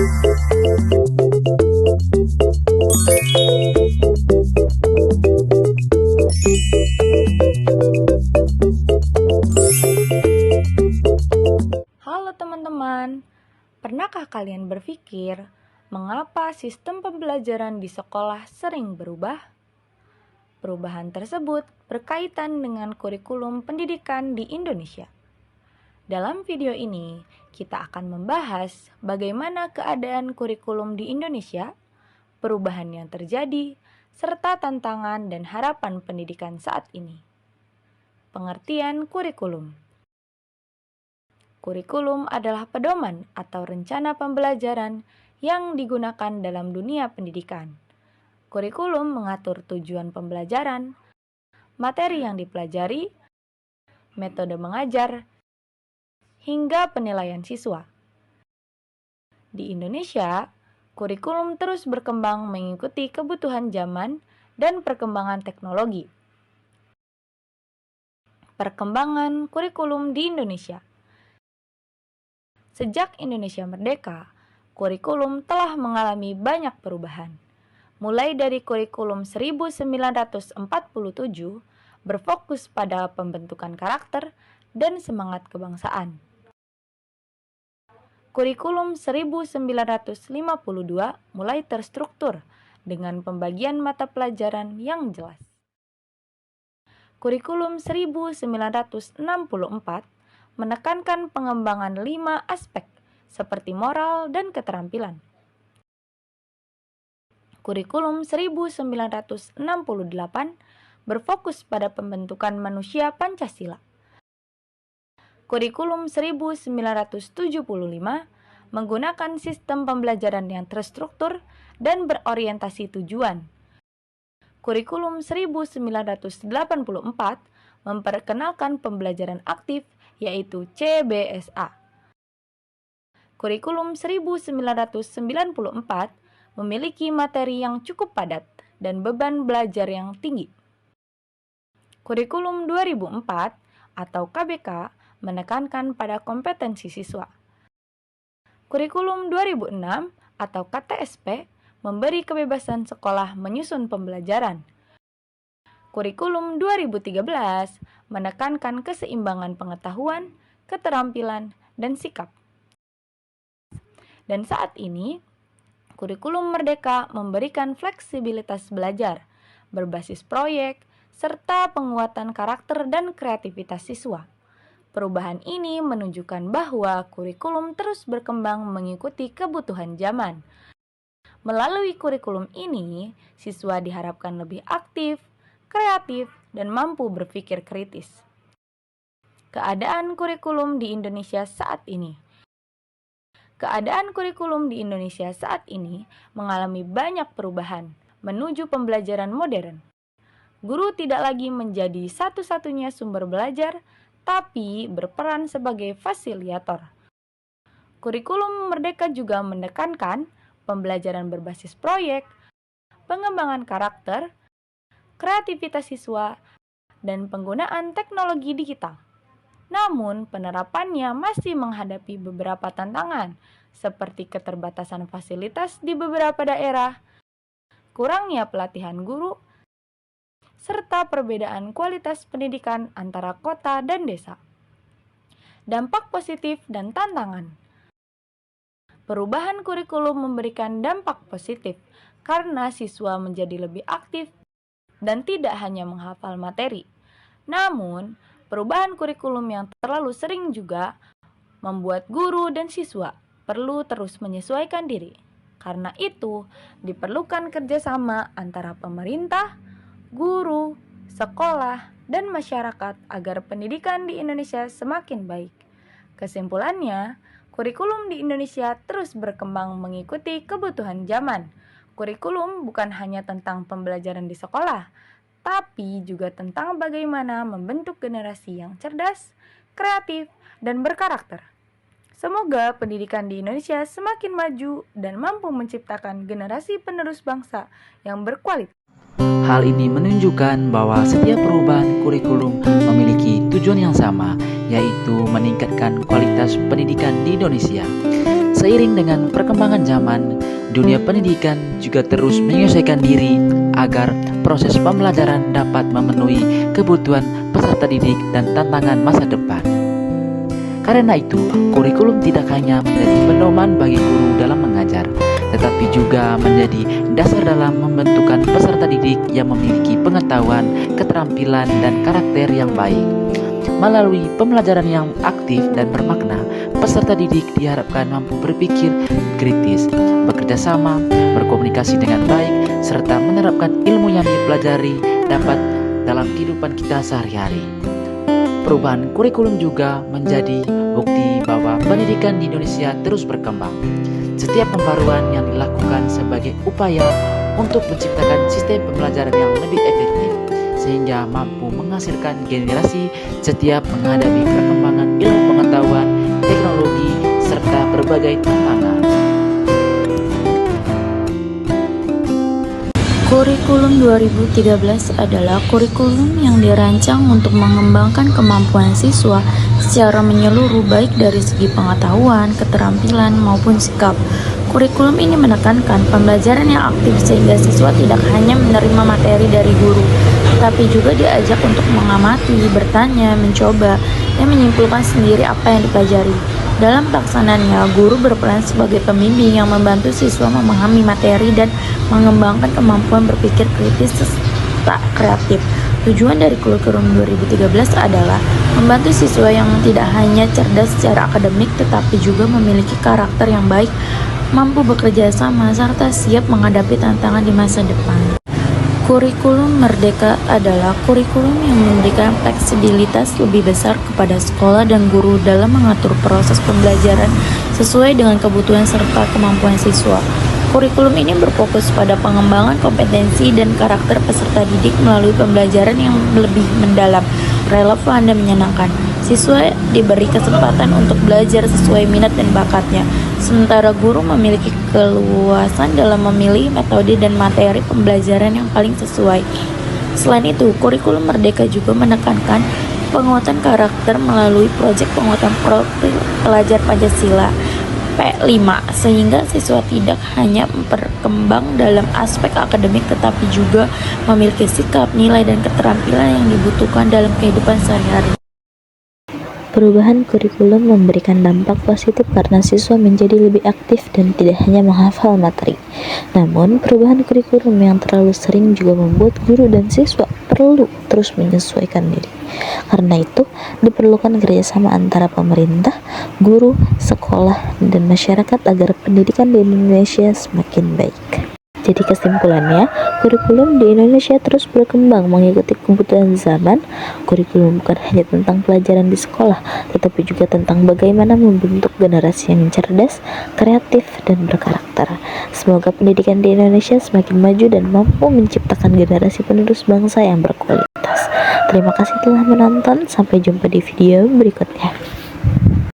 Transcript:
Halo teman-teman, pernahkah kalian berpikir mengapa sistem pembelajaran di sekolah sering berubah? Perubahan tersebut berkaitan dengan kurikulum pendidikan di Indonesia. Dalam video ini, kita akan membahas bagaimana keadaan kurikulum di Indonesia, perubahan yang terjadi, serta tantangan dan harapan pendidikan saat ini. Pengertian kurikulum. Kurikulum adalah pedoman atau rencana pembelajaran yang digunakan dalam dunia pendidikan. Kurikulum mengatur tujuan pembelajaran, materi yang dipelajari, metode mengajar, hingga penilaian siswa. Di Indonesia, kurikulum terus berkembang mengikuti kebutuhan zaman dan perkembangan teknologi. Perkembangan kurikulum di Indonesia. Sejak Indonesia merdeka, kurikulum telah mengalami banyak perubahan. Mulai dari kurikulum 1947 berfokus pada pembentukan karakter dan semangat kebangsaan. Kurikulum 1952 mulai terstruktur dengan pembagian mata pelajaran yang jelas. Kurikulum 1964 menekankan pengembangan 5 aspek seperti moral dan keterampilan. Kurikulum 1968 berfokus pada pembentukan manusia Pancasila. Kurikulum 1975 menggunakan sistem pembelajaran yang terstruktur dan berorientasi tujuan. Kurikulum 1984 memperkenalkan pembelajaran aktif yaitu CBSA. Kurikulum 1994 memiliki materi yang cukup padat dan beban belajar yang tinggi. Kurikulum 2004 atau KBK menekankan pada kompetensi siswa. Kurikulum 2006 atau KTSP memberi kebebasan sekolah menyusun pembelajaran. Kurikulum 2013 menekankan keseimbangan pengetahuan, keterampilan, dan sikap. Dan saat ini, kurikulum Merdeka memberikan fleksibilitas belajar, berbasis proyek, serta penguatan karakter dan kreativitas siswa. Perubahan ini menunjukkan bahwa kurikulum terus berkembang mengikuti kebutuhan zaman. Melalui kurikulum ini, siswa diharapkan lebih aktif, kreatif, dan mampu berpikir kritis. Keadaan kurikulum di Indonesia saat ini. Keadaan kurikulum di Indonesia saat ini mengalami banyak perubahan menuju pembelajaran modern. Guru tidak lagi menjadi satu-satunya sumber belajar, tapi berperan sebagai fasilitator. Kurikulum Merdeka juga menekankan pembelajaran berbasis proyek, pengembangan karakter, kreativitas siswa, dan penggunaan teknologi digital. Namun, penerapannya masih menghadapi beberapa tantangan, seperti keterbatasan fasilitas di beberapa daerah, kurangnya pelatihan guru, serta perbedaan kualitas pendidikan antara kota dan desa. Dampak positif dan tantangan. Perubahan kurikulum memberikan dampak positif karena siswa menjadi lebih aktif dan tidak hanya menghafal materi. Namun, perubahan kurikulum yang terlalu sering juga membuat guru dan siswa perlu terus menyesuaikan diri. Karena itu, diperlukan kerjasama antara pemerintah, guru, sekolah, dan masyarakat agar pendidikan di Indonesia semakin baik. Kesimpulannya, kurikulum di Indonesia terus berkembang mengikuti kebutuhan zaman. Kurikulum bukan hanya tentang pembelajaran di sekolah, tapi juga tentang bagaimana membentuk generasi yang cerdas, kreatif, dan berkarakter. Semoga pendidikan di Indonesia semakin maju dan mampu menciptakan generasi penerus bangsa yang berkualitas. Hal ini menunjukkan bahwa setiap perubahan kurikulum memiliki tujuan yang sama, yaitu meningkatkan kualitas pendidikan di Indonesia. Seiring dengan perkembangan zaman, dunia pendidikan juga terus menyesuaikan diri agar proses pembelajaran dapat memenuhi kebutuhan peserta didik dan tantangan masa depan. Karena itu, kurikulum tidak hanya menjadi pedoman bagi guru dalam mengajar, tetapi juga menjadi dasar dalam membentukkan peserta didik yang memiliki pengetahuan, keterampilan, dan karakter yang baik. Melalui pembelajaran yang aktif dan bermakna, peserta didik diharapkan mampu berpikir kritis, bekerja sama, berkomunikasi dengan baik, serta menerapkan ilmu yang dipelajari dapat dalam kehidupan kita sehari-hari. Perubahan kurikulum juga menjadi bukti bahwa pendidikan di Indonesia terus berkembang. Setiap pembaruan yang dilakukan sebagai upaya untuk menciptakan sistem pembelajaran yang lebih efektif, sehingga mampu menghasilkan generasi setiap menghadapi perkembangan ilmu pengetahuan, teknologi, serta berbagai tantangan. Kurikulum 2013 adalah kurikulum yang dirancang untuk mengembangkan kemampuan siswa secara menyeluruh baik dari segi pengetahuan, keterampilan, maupun sikap. Kurikulum ini menekankan pembelajaran yang aktif sehingga siswa tidak hanya menerima materi dari guru, tapi juga diajak untuk mengamati, bertanya, mencoba, dan menyimpulkan sendiri apa yang dipelajari. Dalam pelaksanaannya, guru berperan sebagai pembimbing yang membantu siswa memahami materi dan mengembangkan kemampuan berpikir kritis serta kreatif. Tujuan dari kurikulum 2013 adalah membantu siswa yang tidak hanya cerdas secara akademik tetapi juga memiliki karakter yang baik, mampu bekerja sama, serta siap menghadapi tantangan di masa depan. Kurikulum Merdeka adalah kurikulum yang memberikan fleksibilitas lebih besar kepada sekolah dan guru dalam mengatur proses pembelajaran sesuai dengan kebutuhan serta kemampuan siswa. Kurikulum ini berfokus pada pengembangan kompetensi dan karakter peserta didik melalui pembelajaran yang lebih mendalam, relevan, dan menyenangkan. Siswa diberi kesempatan untuk belajar sesuai minat dan bakatnya, sementara guru memiliki keluasan dalam memilih metode dan materi pembelajaran yang paling sesuai. Selain itu, kurikulum Merdeka juga menekankan penguatan karakter melalui proyek penguatan profil pelajar Pancasila P5, sehingga siswa tidak hanya berkembang dalam aspek akademik tetapi juga memiliki sikap, nilai, dan keterampilan yang dibutuhkan dalam kehidupan sehari-hari. Perubahan kurikulum memberikan dampak positif karena siswa menjadi lebih aktif dan tidak hanya menghafal materi. Namun, perubahan kurikulum yang terlalu sering juga membuat guru dan siswa perlu terus menyesuaikan diri. Karena itu, diperlukan kerjasama antara pemerintah, guru, sekolah, dan masyarakat agar pendidikan di Indonesia semakin baik. Jadi kesimpulannya, kurikulum di Indonesia terus berkembang mengikuti kebutuhan zaman. Kurikulum bukan hanya tentang pelajaran di sekolah, tetapi juga tentang bagaimana membentuk generasi yang cerdas, kreatif, dan berkarakter. Semoga pendidikan di Indonesia semakin maju dan mampu menciptakan generasi penerus bangsa yang berkualitas. Terima kasih telah menonton, sampai jumpa di video berikutnya.